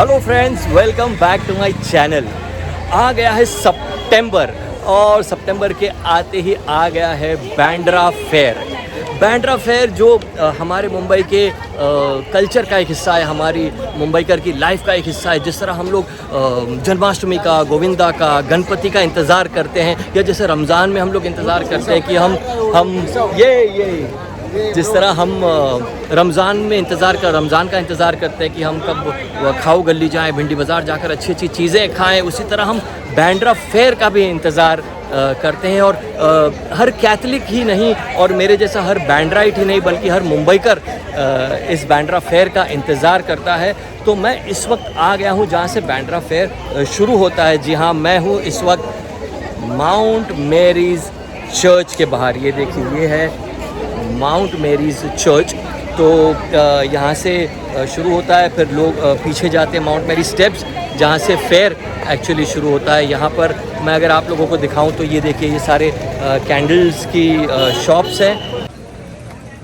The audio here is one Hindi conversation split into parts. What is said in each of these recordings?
Hello friends, welcome back to my channel. आ गया है सितंबर और सितंबर के आते ही आ गया है बांद्रा फेयर। बांद्रा फेयर जो हमारे मुंबई के कल्चर का एक हिस्सा है, हमारी मुंबईकर की लाइफ का एक हिस्सा है। जिस तरह हम लोग जन्माष्टमी का, गोविंदा का, गणपति का इंतज़ार करते हैं, या जैसे रमज़ान में हम लोग इंतज़ार करते हैं कि हम जिस तरह हम रमज़ान का इंतज़ार करते हैं कि हम कब खाओ गली जाएं, भिंडी बाज़ार जाकर अच्छी अच्छी चीज़ें खाएं, उसी तरह हम बांद्रा फेयर का भी इंतज़ार करते हैं। और हर कैथलिक ही नहीं और मेरे जैसा हर बांद्राइट ही नहीं बल्कि हर मुंबईकर इस बांद्रा फेयर का इंतज़ार करता है। तो मैं इस वक्त आ गया हूँ जहाँ से बांद्रा फेयर शुरू होता है। जी हाँ, मैं हूँ इस वक्त माउंट मैरीज़ चर्च के बाहर। ये देखिए, ये है माउंट मैरीज़ चर्च। तो यहाँ से शुरू होता है, फिर लोग पीछे जाते हैं माउंट मैरी स्टेप्स जहाँ से फेयर एक्चुअली शुरू होता है। यहाँ पर मैं अगर आप लोगों को दिखाऊं तो ये देखिए, ये सारे कैंडल्स की शॉप्स हैं।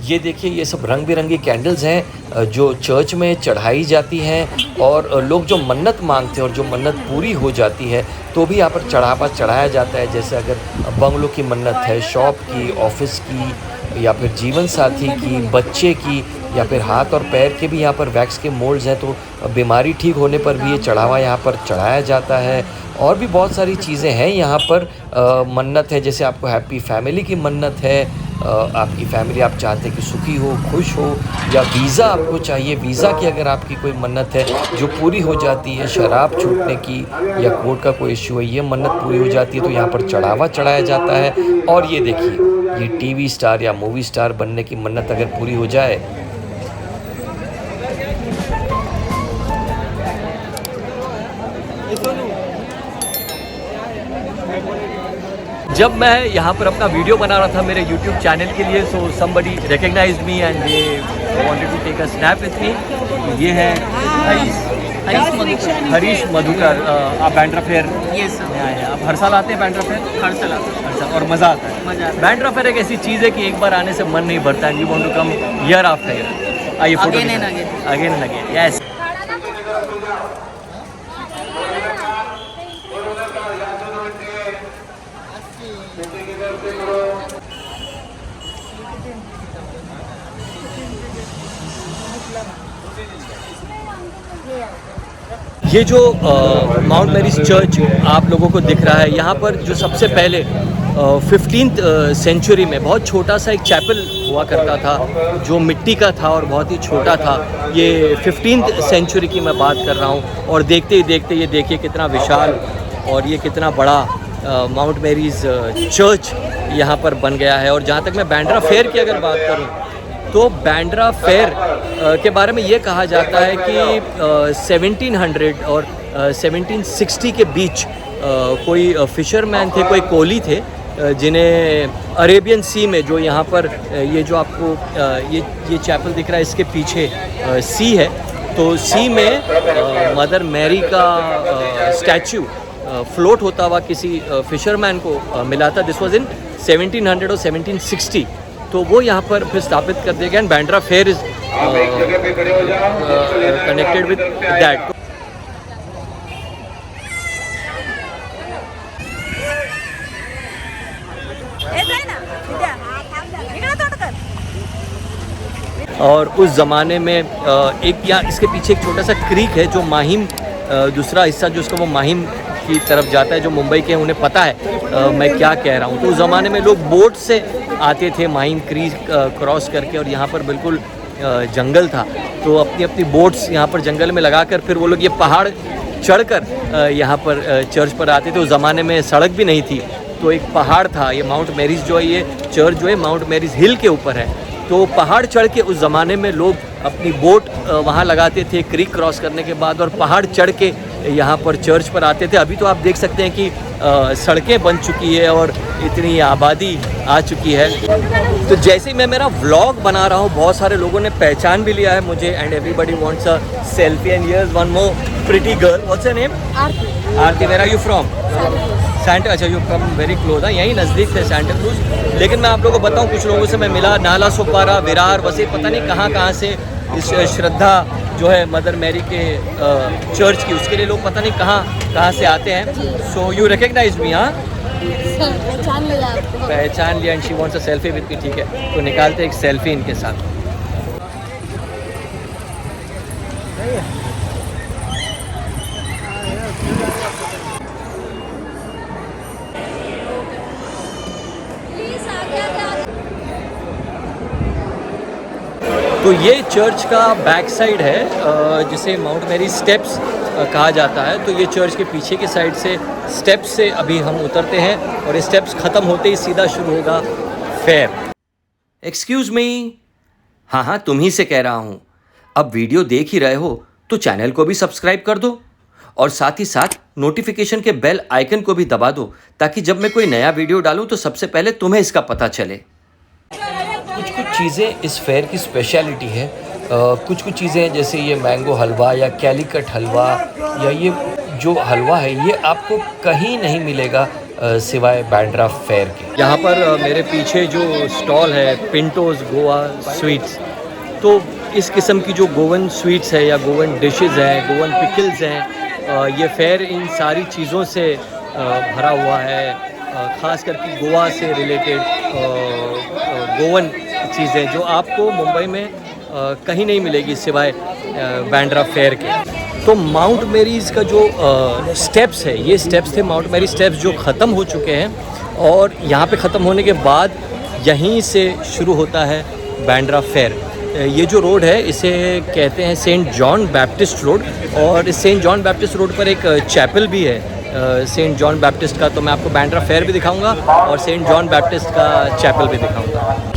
ये देखिए, ये सब रंग बिरंगी कैंडल्स हैं जो चर्च में चढ़ाई जाती हैं। और लोग जो मन्नत मांगते हैं और जो मन्नत पूरी हो जाती है तो भी यहाँ पर चढ़ाया जाता है। जैसे अगर बंगलों की मन्नत है, शॉप की, ऑफिस की, या फिर जीवन साथी की, बच्चे की, या फिर हाथ और पैर के भी यहाँ पर वैक्स के मोल्ड्स हैं, तो बीमारी ठीक होने पर भी ये चढ़ावा यहाँ पर चढ़ाया जाता है। और भी बहुत सारी चीज़ें हैं यहाँ पर। मन्नत है, जैसे आपको हैप्पी फैमिली की मन्नत है, आपकी फैमिली आप चाहते हैं कि सुखी हो, खुश हो, या वीज़ा आपको चाहिए, वीज़ा की अगर आपकी कोई मन्नत है जो पूरी हो जाती है, शराब छूटने की या कोर्ट का कोई इश्यू है, ये मन्नत पूरी हो जाती है तो यहाँ पर चढ़ावा चढ़ाया जाता है। और ये देखिए, ये टीवी स्टार या मूवी स्टार बनने की मन्नत अगर पूरी हो जाए, जब मैं यहाँ पर अपना वीडियो बना रहा था मेरे YouTube चैनल के लिए, so somebody recognized me and they wanted to take a snap with me. ये है हरीश मधुकर। आप बांद्रा फेयर में आए हैं, आप हर साल आते हैं बांद्रा फेयर? हर साल। और मज़ा आता है? बांद्रा फेयर एक ऐसी चीज़ है कि एक बार आने से मन नहीं भरता है। You want to come year after year. आइए photo again and again. Yes. ये जो माउंट मैरीज़ चर्च आप लोगों को दिख रहा है, यहाँ पर जो सबसे पहले 15th सेंचुरी में बहुत छोटा सा एक चैपल हुआ करता था जो मिट्टी का था और बहुत ही छोटा था। ये 15th सेंचुरी की मैं बात कर रहा हूँ। और देखते ही देखते ये देखिए कितना विशाल और ये कितना बड़ा माउंट मैरीज़ चर्च यहाँ पर बन गया है। और जहाँ तक मैं बांद्रा फेयर की अगर बात करूँ तो बांद्रा फेयर के बारे में ये कहा जाता है कि 1700 और 1760 के बीच कोई फिशरमैन थे, कोई कोली थे, जिन्हें अरेबियन सी में, जो यहाँ पर ये जो आपको ये चैपल दिख रहा है, इसके पीछे सी है, तो सी में मदर मैरी का स्टैचू फ्लोट होता हुआ किसी फिशरमैन को मिला था। दिस वाज इन 1700 और 1760। तो वो यहाँ पर फिर स्थापित कर दिया गया। And Bandra fair is connected with that. और उस ज़माने में एक या इसके पीछे एक छोटा सा क्रीक है जो माहिम, दूसरा हिस्सा जो उसका वो माहिम की तरफ जाता है, जो मुंबई के उन्हें पता है मैं क्या कह रहा हूँ। तो उस ज़माने में लोग बोट से आते थे माहिम क्रीक क्रॉस करके, और यहाँ पर बिल्कुल जंगल था, तो अपनी अपनी बोट्स यहाँ पर जंगल में लगाकर फिर वो लोग ये पहाड़ चढ़कर यहाँ पर चर्च पर आते थे। उस ज़माने में सड़क भी नहीं थी, तो एक पहाड़ था। ये माउंट मैरीज़ जो है, ये चर्च जो है माउंट मैरीज़ हिल के ऊपर है। तो पहाड़ चढ़ के उस ज़माने में लोग अपनी बोट वहाँ लगाते थे क्रीक क्रॉस करने के बाद, और पहाड़ चढ़ के यहाँ पर चर्च पर आते थे। अभी तो आप देख सकते हैं कि सड़कें बन चुकी है और इतनी आबादी आ चुकी है। तो जैसे ही मैं मेरा व्लॉग बना रहा हूँ, बहुत सारे लोगों ने पहचान भी लिया है मुझे। And everybody wants a selfie. And here is one more pretty girl. What's your name? Aarti. Where are you from? सैंटा। अच्छा, यू कम वेरी क्लोज। है, यहीं नज़दीक थे सैंटा क्रूज। लेकिन मैं आप लोगों को बताऊं, कुछ लोगों से मैं मिला, नाला सुपारा, विरार, वैसे पता नहीं कहाँ से इस श्रद्धा जो है मदर मैरी के चर्च की, उसके लिए लोग पता नहीं कहाँ से आते हैं। So you recognise me? हाँ, पहचान लिया। And she wants a selfie with me. ठीक है, तो निकालते एक सेल्फी इनके साथ। तो ये चर्च का बैक साइड है जिसे माउंट मैरी स्टेप्स कहा जाता है। तो ये चर्च के पीछे की साइड से स्टेप्स से अभी हम उतरते हैं और ये स्टेप्स ख़त्म होते ही सीधा शुरू होगा फेयर। Excuse me? हाँ, तुम ही से कह रहा हूँ। अब वीडियो देख ही रहे हो तो चैनल को भी सब्सक्राइब कर दो और साथ ही साथ नोटिफिकेशन के बेल आइकन को भी दबा दो, ताकि जब मैं कोई नया वीडियो डालूँ तो सबसे पहले तुम्हें इसका पता चले। कुछ चीज़ें इस फेयर की स्पेशलिटी है। कुछ चीज़ें हैं जैसे ये मैंगो हलवा या कैलीकट हलवा, या ये जो हलवा है ये आपको कहीं नहीं मिलेगा सिवाय बांद्रा फेयर के। यहाँ पर मेरे पीछे जो स्टॉल है पिंटोज़ गोवा स्वीट्स, तो इस किस्म की जो गोवन स्वीट्स है या गोवन डिशेस हैं, गोवन पिकल्स हैं, ये फेयर इन सारी चीज़ों से भरा हुआ है। ख़ास करके गोवा से रिलेटेड गोवन चीज़ें जो आपको मुंबई में कहीं नहीं मिलेगी सिवाय बांद्रा फेयर के। तो माउंट मैरीज़ का जो स्टेप्स है, ये स्टेप्स थे माउंट मैरी स्टेप्स जो ख़त्म हो चुके हैं, और यहाँ पे ख़त्म होने के बाद यहीं से शुरू होता है बांद्रा फेयर। ये जो रोड है इसे कहते हैं सेंट जॉन बैप्टिस्ट रोड, और इस सेंट जॉन बैप्टिस्ट रोड पर एक चैपल भी है सेंट जॉन बैप्टिस्ट का। तो मैं आपको बांद्रा फेयर भी दिखाऊंगा और सेंट जॉन बैप्टिस्ट का चैपल भी दिखाऊंगा।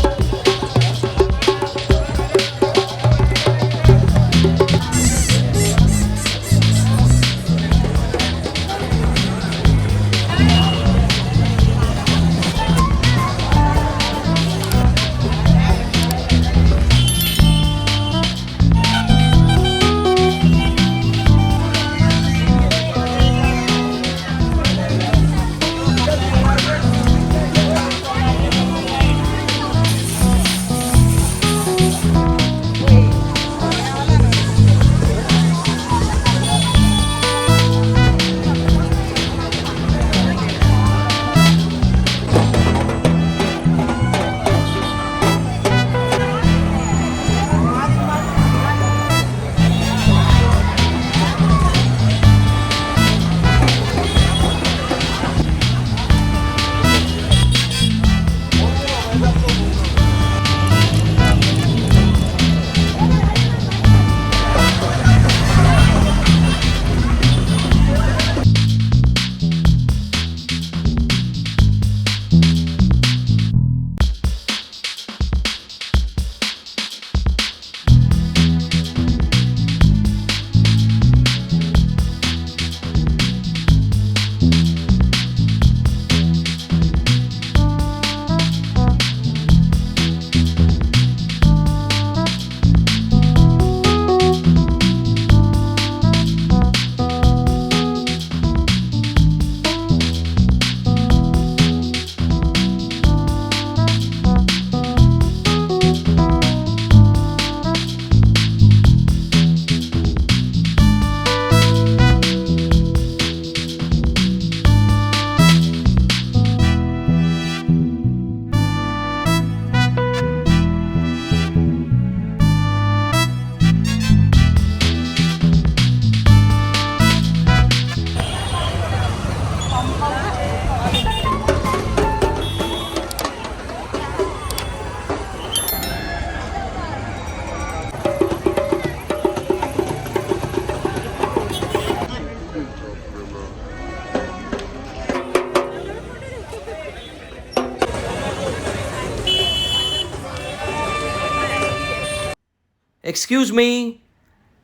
Excuse me?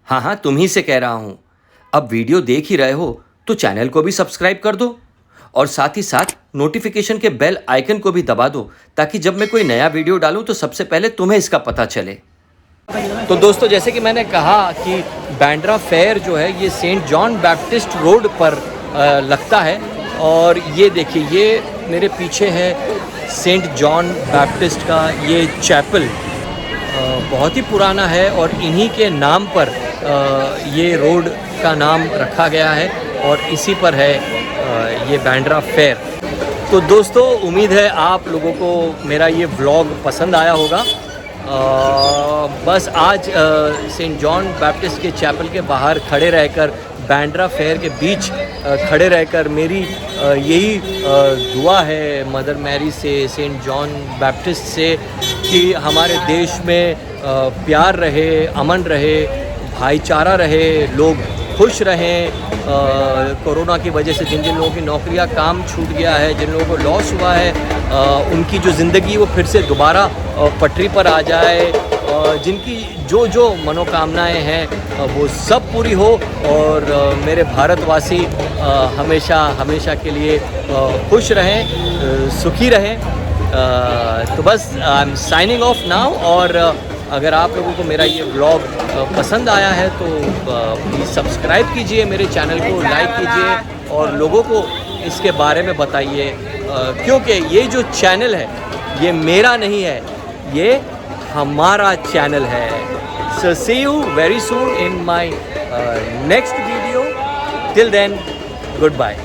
हाँ, तुम ही से कह रहा हूँ। अब वीडियो देख ही रहे हो तो चैनल को भी सब्सक्राइब कर दो और साथ ही साथ नोटिफिकेशन के बेल आइकन को भी दबा दो, ताकि जब मैं कोई नया वीडियो डालूँ तो सबसे पहले तुम्हें इसका पता चले। तो दोस्तों, जैसे कि मैंने कहा कि बांद्रा फेयर जो है ये सेंट जॉन बैप्टिस्ट रोड पर लगता है, और ये देखिए ये मेरे पीछे है सेंट जॉन बैप्टिस्ट का ये चैपल। बहुत ही पुराना है और इन्हीं के नाम पर ये रोड का नाम रखा गया है और इसी पर है ये बांद्रा फेयर। तो दोस्तों, उम्मीद है आप लोगों को मेरा ये व्लॉग पसंद आया होगा। बस आज सेंट जॉन बैप्टिस्ट के चैपल के बाहर खड़े रहकर, बांद्रा फेयर के बीच खड़े रहकर मेरी यही दुआ है मदर मैरी से, सेंट जॉन बैप्टिस्ट से कि हमारे देश में प्यार रहे, अमन रहे, भाईचारा रहे, लोग खुश रहें। कोरोना की वजह से जिन जिन लोगों की नौकरियां, काम छूट गया है, जिन लोगों को लॉस हुआ है, उनकी जो ज़िंदगी वो फिर से दोबारा पटरी पर आ जाए। जिनकी जो जो मनोकामनाएं हैं वो सब पूरी हो और मेरे भारतवासी हमेशा हमेशा के लिए खुश रहें, सुखी रहें। तो बस I am signing off now. और अगर आप लोगों को मेरा ये व्लॉग पसंद आया है तो प्लीज़ सब्सक्राइब कीजिए, मेरे चैनल को लाइक कीजिए और लोगों को इसके बारे में बताइए, क्योंकि ये जो चैनल है ये मेरा नहीं है, ये हमारा चैनल है। So see you very soon in my next video. Till then, goodbye.